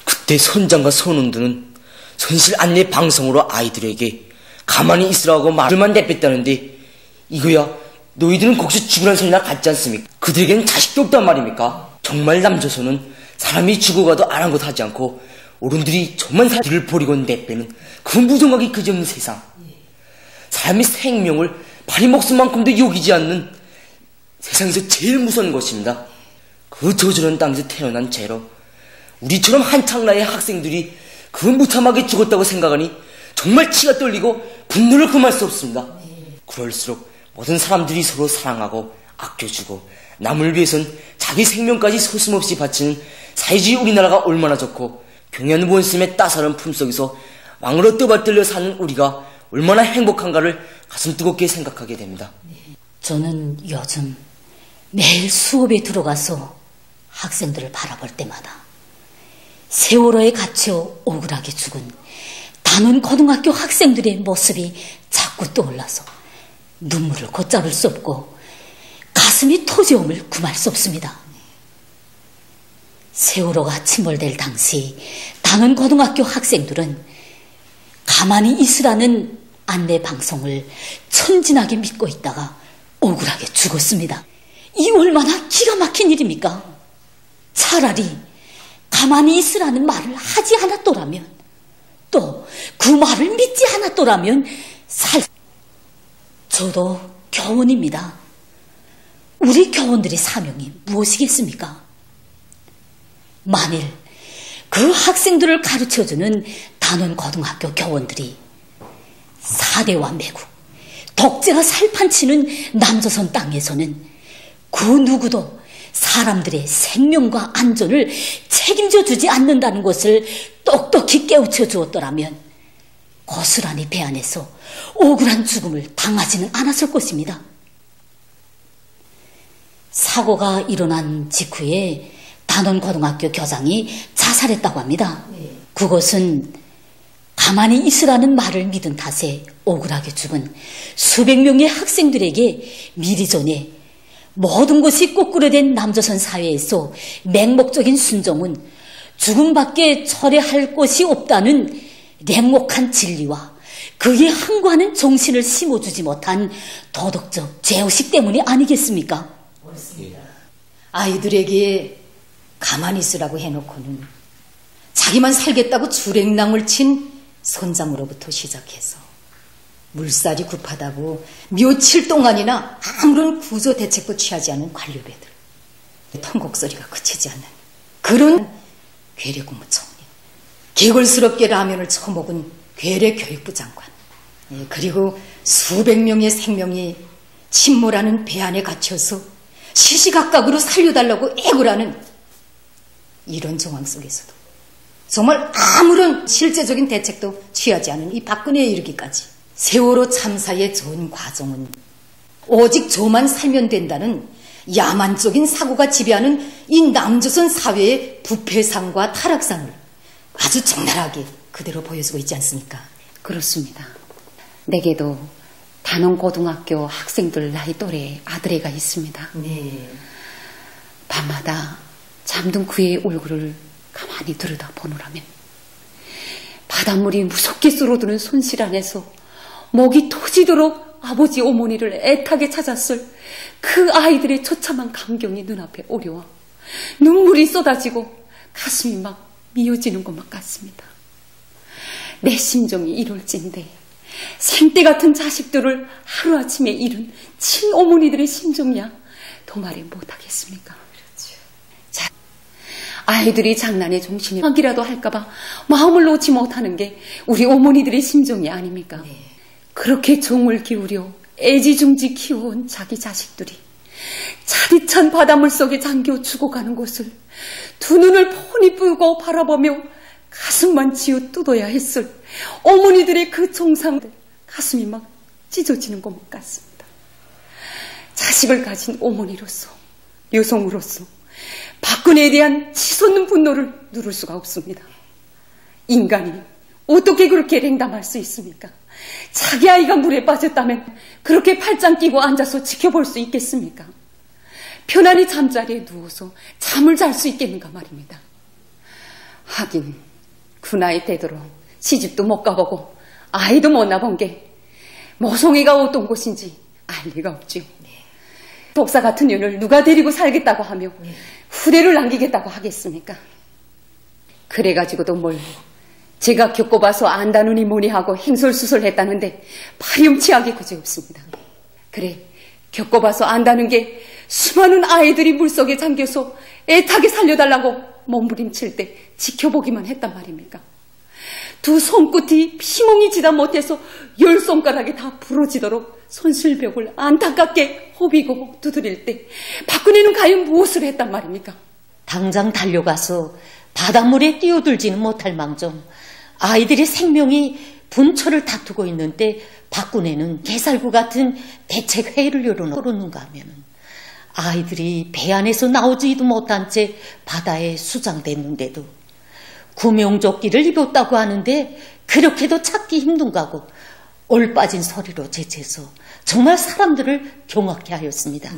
그때 선장과 선원들은 선실 안내 방송으로 아이들에게 가만히 있으라고 말을만 내뱉다는데 이거야 너희들은 거기서 죽으란 소리나 같지 않습니까? 그들에게는 자식도 없단 말입니까? 정말 남조선은 사람이 죽어가도 아랑곳하지 않고 어른들이 저만 사람들을 버리고 내빼는 그 무정하기 그지없는 세상. 사람의 생명을 발이 목숨만큼도 여기지 않는 세상에서 제일 무서운 것입니다. 그 저주는 땅에서 태어난 죄로 우리처럼 한창 나이의 학생들이 그 무참하게 죽었다고 생각하니 정말 치가 떨리고 분노를 금할 수 없습니다. 그럴수록 모든 사람들이 서로 사랑하고 아껴주고 남을 위해선 자기 생명까지 소슴없이 바치는 사회주의 우리나라가 얼마나 좋고 경연 원심의 따사로운 품속에서 왕으로 떠받들려 사는 우리가 얼마나 행복한가를 가슴 뜨겁게 생각하게 됩니다. 저는 요즘 매일 수업에 들어가서 학생들을 바라볼 때마다 세월호에 갇혀 억울하게 죽은 단원 고등학교 학생들의 모습이 자꾸 떠올라서 눈물을 걷잡을 수 없고 가슴이 토지움을 금할 수 없습니다. 세월호가 침몰될 당시 단원 고등학교 학생들은 가만히 있으라는 안내 방송을 천진하게 믿고 있다가 억울하게 죽었습니다. 이 얼마나 기가 막힌 일입니까? 차라리 가만히 있으라는 말을 하지 않았더라면 또 그 말을 믿지 않았더라면 저도 교원입니다. 우리 교원들의 사명이 무엇이겠습니까? 만일 그 학생들을 가르쳐주는 단원 고등학교 교원들이 사대와 매국, 독재가 살판치는 남조선 땅에서는 그 누구도 사람들의 생명과 안전을 책임져 주지 않는다는 것을 똑똑히 깨우쳐 주었더라면 고스란히 배 안에서 억울한 죽음을 당하지는 않았을 것입니다. 사고가 일어난 직후에 단원고등학교 교장이 자살했다고 합니다. 그것은 가만히 있으라는 말을 믿은 탓에 억울하게 죽은 수백 명의 학생들에게 미리 전에 모든 것이 거꾸로 된 남조선 사회에서 맹목적인 순종은 죽음밖에 철회할 것이 없다는 냉혹한 진리와 그에 항거하는 정신을 심어주지 못한 도덕적 죄의식 때문이 아니겠습니까? 옳습니다. 아이들에게 가만히 있으라고 해놓고는 자기만 살겠다고 주랭랑을 친 선장으로부터 시작해서 물살이 급하다고 며칠 동안이나 아무런 구조 대책도 취하지 않은 관료배들, 통곡소리가 그치지 않는 그런 괴뢰 국무총리, 개걸스럽게 라면을 처먹은 괴뢰 교육부 장관, 그리고 수백 명의 생명이 침몰하는 배 안에 갇혀서 시시각각으로 살려달라고 애고라는 이런 정황 속에서도 정말 아무런 실제적인 대책도 취하지 않은 이 박근혜에 이르기까지 세월호 참사의 전 과정은 오직 저만 살면 된다는 야만적인 사고가 지배하는 이 남조선 사회의 부패상과 타락상을 아주 적나라하게 그대로 보여주고 있지 않습니까? 그렇습니다. 내게도 단원고등학교 학생들 나이 또래의 아들애가 있습니다. 네. 밤마다 잠든 그의 얼굴을 가만히 들여다보노라면 바닷물이 무섭게 쏟아드는 손실 안에서 목이 터지도록 아버지 어머니를 애타게 찾았을 그 아이들의 처참한 광경이 눈앞에 오려와 눈물이 쏟아지고 가슴이 막 미어지는 것만 같습니다. 내 심정이 이럴진데 생떼 같은 자식들을 하루아침에 잃은 친어머니들의 심정이야 더 말해 못하겠습니까? 그렇죠. 자, 아이들이 장난에 정신이 하기라도 할까봐 마음을 놓지 못하는 게 우리 어머니들의 심정이 아닙니까? 네. 그렇게 종을 기울여 애지중지 키워온 자기 자식들이 차디찬 바닷물 속에 잠겨 죽어가는 것을 두 눈을 폰히 뜨고 바라보며 가슴만 지어 뜯어야 했을 어머니들의 그 정상들 가슴이 막 찢어지는 것만 같습니다. 자식을 가진 어머니로서, 여성으로서 박근혜에 대한 치솟는 분노를 누를 수가 없습니다. 인간이 어떻게 그렇게 냉담할 수 있습니까? 자기 아이가 물에 빠졌다면 그렇게 팔짱 끼고 앉아서 지켜볼 수 있겠습니까? 편안히 잠자리에 누워서 잠을 잘 수 있겠는가 말입니다. 하긴 그 나이 되도록 시집도 못 가보고 아이도 못 낳아본 게 모성애가 어떤 곳인지 알 리가 없지요. 독사 같은 년을 누가 데리고 살겠다고 하며 후대를 남기겠다고 하겠습니까? 그래가지고도 뭘 제가 겪어봐서 안다느니 뭐니 하고 행설수설했다는데 파렴치하게 그지없습니다. 그래, 겪어봐서 안다는 게 수많은 아이들이 물속에 잠겨서 애타게 살려달라고 몸부림칠 때 지켜보기만 했단 말입니까? 두 손끝이 피멍이 지다 못해서 10손가락이 다 부러지도록 손실벽을 안타깝게 호비고 두드릴 때 박근혜는 과연 무엇을 했단 말입니까? 당장 달려가서 바닷물에 뛰어들지는 못할 망정 아이들의 생명이 분초를 다투고 있는데 박근혜는 개살구 같은 대책회의를 열어놓는가 하면 아이들이 배 안에서 나오지도 못한 채 바다에 수장됐는데도 구명조끼를 입었다고 하는데 그렇게도 찾기 힘든가고 올빠진 소리로 제쳐서 정말 사람들을 경악해 하였습니다.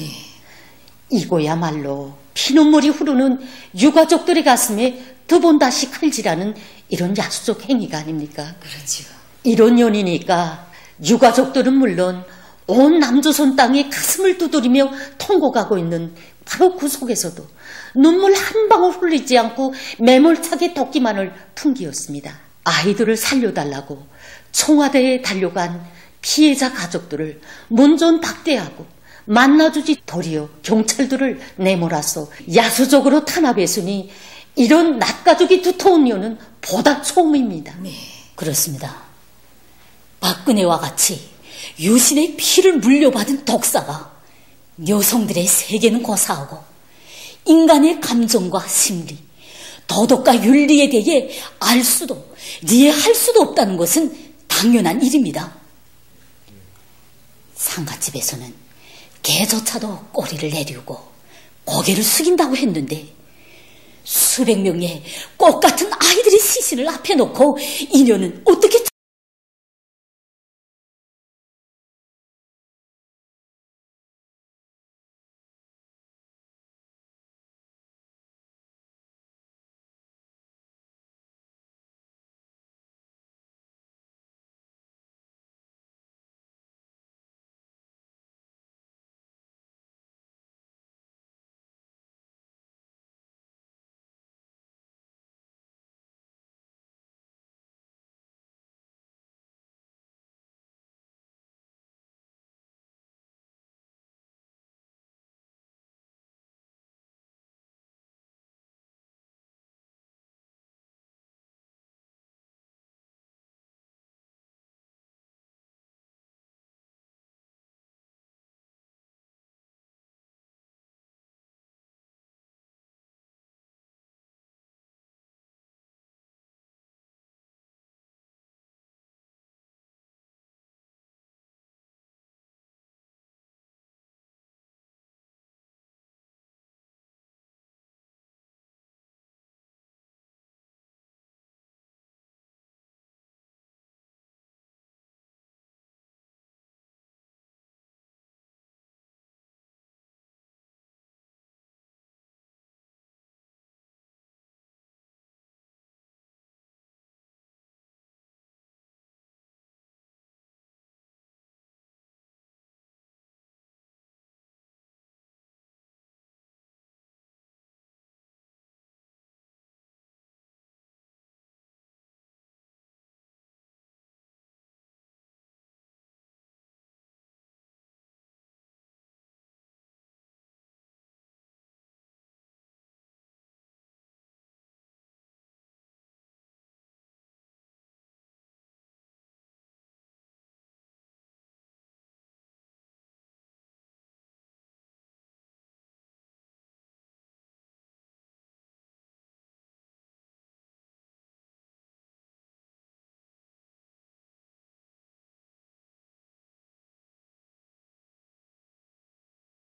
이거야말로 피눈물이 흐르는 유가족들의 가슴에 두 번 다시 칼질하는 이런 야수적 행위가 아닙니까? 그렇죠. 이런 년이니까 유가족들은 물론 온 남조선 땅에 가슴을 두드리며 통곡하고 있는 바로 그 속에서도 눈물 한 방울 흘리지 않고 매몰차게 덮기만을 풍기였습니다. 아이들을 살려달라고 청와대에 달려간 피해자 가족들을 문전 박대하고 만나주지 도리어 경찰들을 내몰아서 야수적으로 탄압했으니 이런 낯가족이 두터운 년은 보다 처음입니다. 네, 그렇습니다. 박근혜와 같이 유신의 피를 물려받은 독사가 여성들의 세계는 고사하고 인간의 감정과 심리, 도덕과 윤리에 대해 알 수도 이해할 수도 없다는 것은 당연한 일입니다. 상갓집에서는 개조차도 꼬리를 내리우고 고개를 숙인다고 했는데 수백 명의 꽃 같은 아이들의 시신을 앞에 놓고 이녀는 어떻게